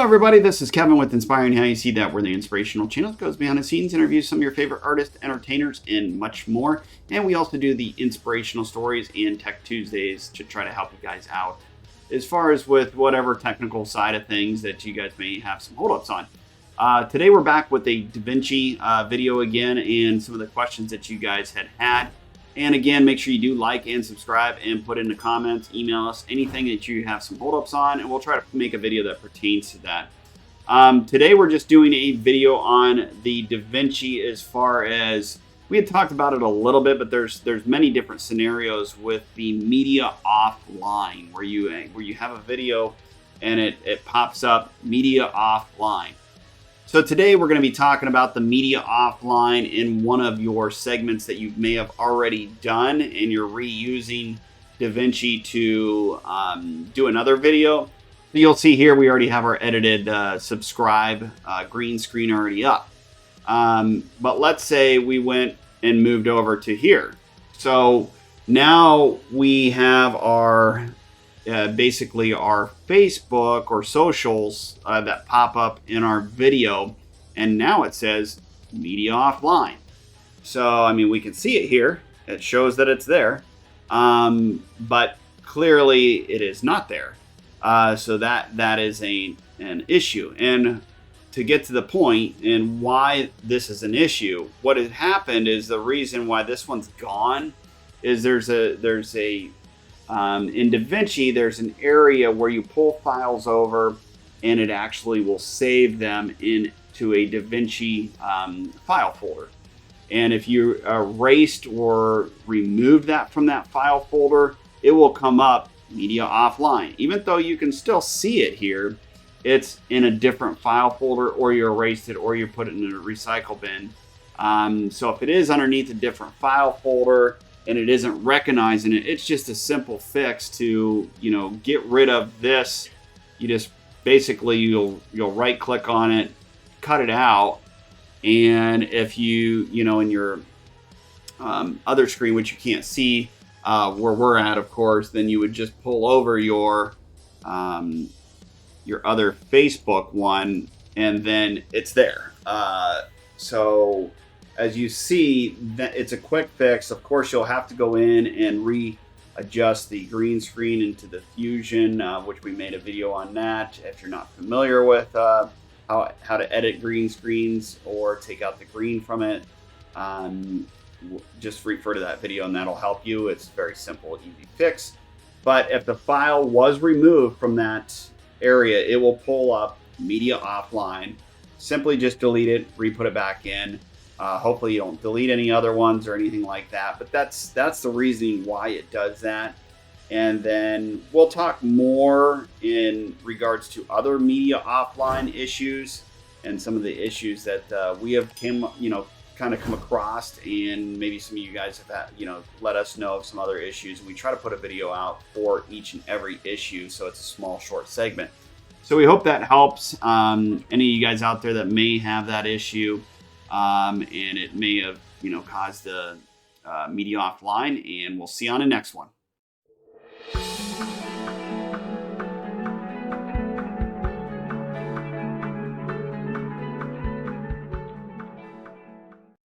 everybody, this is Kevin with Inspiring How You See That. We're the inspirational channel that goes behind the scenes, interviews some of your favorite artists, entertainers, and much more. And we also do the inspirational stories and Tech Tuesdays to try to help you guys out as far as with whatever technical side of things that you guys may have some holdups on. Today we're back with a DaVinci video again and some of the questions that you guys had. And again, make sure you do like and subscribe and put in the comments, email us anything that you have some holdups on, and we'll try to make a video that pertains to that. Today we're just doing a video on the DaVinci as far as, we had talked about it a little bit, but there's many different scenarios with the media offline where you have a video and it pops up media offline. So today we're going to be talking about the media offline in one of your segments that you may have already done and you're reusing DaVinci to do another video. So you'll see here we already have our edited subscribe green screen already up. But let's say we went and moved over to here. So now we have our basically our Facebook or socials that pop up in our video, and now it says media offline. So I mean, we can see it here, it shows that it's there, but clearly it is not there. So that is an issue. And to get to the point and why this is an issue, what had happened is the reason why this one's gone is there's a in DaVinci, there's an area where you pull files over and it actually will save them into a DaVinci file folder. And if you erased or removed that from that file folder, it will come up media offline. Even though you can still see it here, it's in a different file folder, or you erased it, or you put it in a recycle bin. So if it is underneath a different file folder, and it isn't recognizing it, it's just a simple fix to, get rid of this. You just basically, you'll right click on it, cut it out. And if you, in your other screen, which you can't see where we're at, of course, then you would just pull over your other Facebook one, and then it's there. So as you see, that it's a quick fix. Of course, you'll have to go in and readjust the green screen into the Fusion, which we made a video on that. If you're not familiar with how to edit green screens or take out the green from it, just refer to that video and that'll help you. It's a very simple, easy fix. But if the file was removed from that area, it will pull up media offline. Simply just delete it, re-put it back in. Hopefully you don't delete any other ones or anything like that, but that's the reasoning why it does that. And then we'll talk more in regards to other media offline issues and some of the issues that we have come across, and maybe some of you guys have had, let us know of some other issues. We try to put a video out for each and every issue, so it's a small, short segment. So we hope that helps any of you guys out there that may have that issue. And it may have, caused the media offline, and we'll see you on the next one.